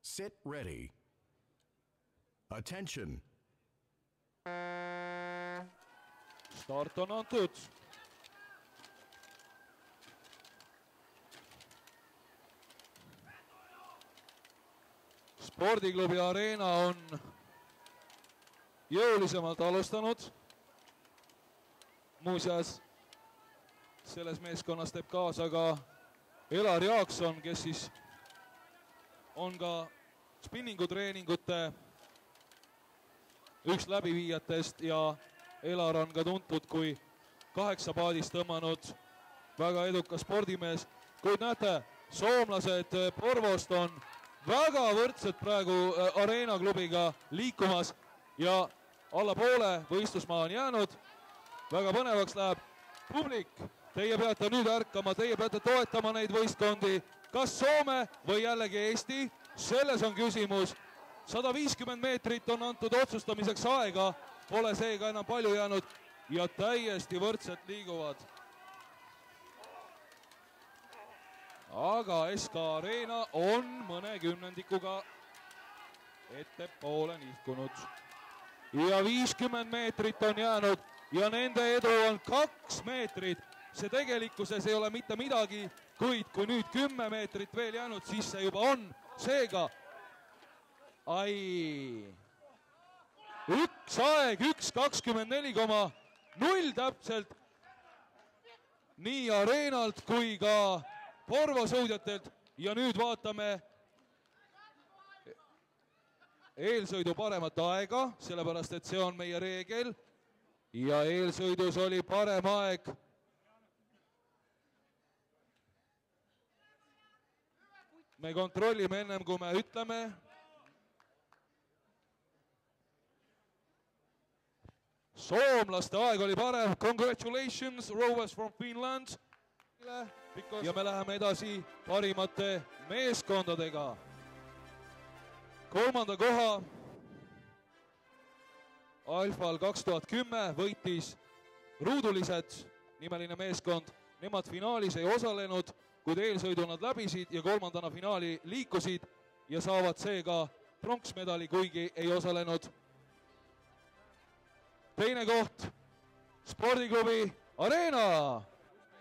Sit ready. Attention. Start on antud. Spordiklubi Arena on jõulisemalt alustanud. Muuseas, selles meeskonnas teeb kaasa ka Elar Jaakson, kes siis on ka spinningutreeningute üks läbiviijatest ja Elar on ka tuntud kui 8 paadist tõmmanud väga edukas spordimees. Kuid näete, soomlased Porvost on väga võrdselt praegu Arena klubiga liikumas ja alla poole võistlusmaa on jäänud. Väga põnevaks läheb. Publik, teie peate nüüd ärkama, teie peate toetama neid võistkondi. Kas Soome või jällegi Eesti? Selles on küsimus. 150 meetrit on antud otsustamiseks aega, pole seega enam palju jäänud ja täiesti võrdselt liiguvad. Aga SK Arena on mõne kümnendikuga ettepoole nihkunud. Ja 50 meetrit on jäänud ja nende edu on 2 meetrit. See tegelikkuses ei ole mitte midagi, kuid kui nüüd 10 meetrit veel jäänud, siis see juba on. Seega, üks aeg, 1.24,0 täpselt nii Areenalt kui ka Porvo sõudjatelt ja nüüd vaatame eelsõidu paremat aega, sellepärast et see on meie reegel ja eelsõidus oli parem aeg me kontrollime ennem kui me ütleme. Soomlaste aeg oli parem. Congratulations, rowers from Finland. Ja me läheme edasi parimate meeskondadega. 3. koha Alfal 2010 võitis Ruudulised nimeline meeskond. Nemad finaalis ei osalenud, kuid eelsõidu nad läbisid ja 3. finaali liikusid ja saavad seega pronksmedali, kuigi ei osalenud. Teine koht, Spordiklubi Arena,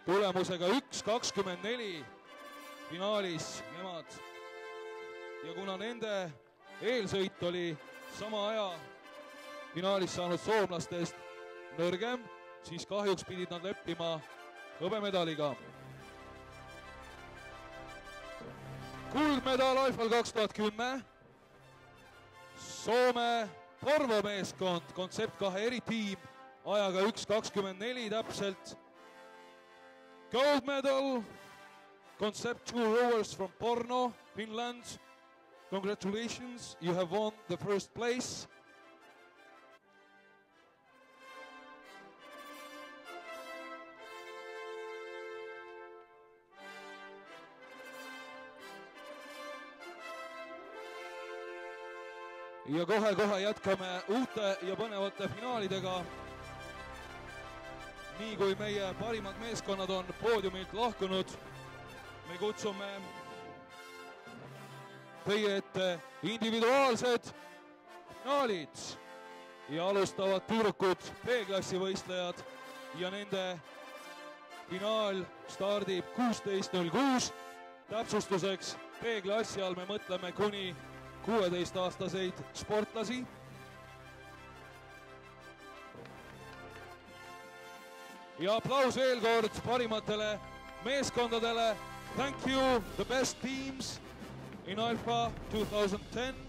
tulemusega 1.24 finaalis nemad. Ja kuna nende eelsõit oli sama aja finaalis saanud soomlastest nõrgem, siis kahjuks pidid nad leppima hõbemedaliga. Kuldmedal Alfal 2010, Soome Porvo meeskond, Koncept 2 eritiim, ajaga 1.24 täpselt. Gold medal, Koncept 2 rowers from Porno, Finland. Congratulations, you have won the first place. Ja kohe jätkame uute ja põnevate finaalidega. Nii kui meie parimad meeskonnad on poodiumilt lahkunud, me kutsume teie ette individuaalsed finaalid ja alustavad tüdrukud B-klassi võistlejad ja nende finaal stardib 16.06. Täpsustuseks B-klassi all me mõtleme kuni 16-aastaseid sportlasi. Ja aplaus veel kord parimatele meeskondadele. Thank you, the best teams in Alfa 2010.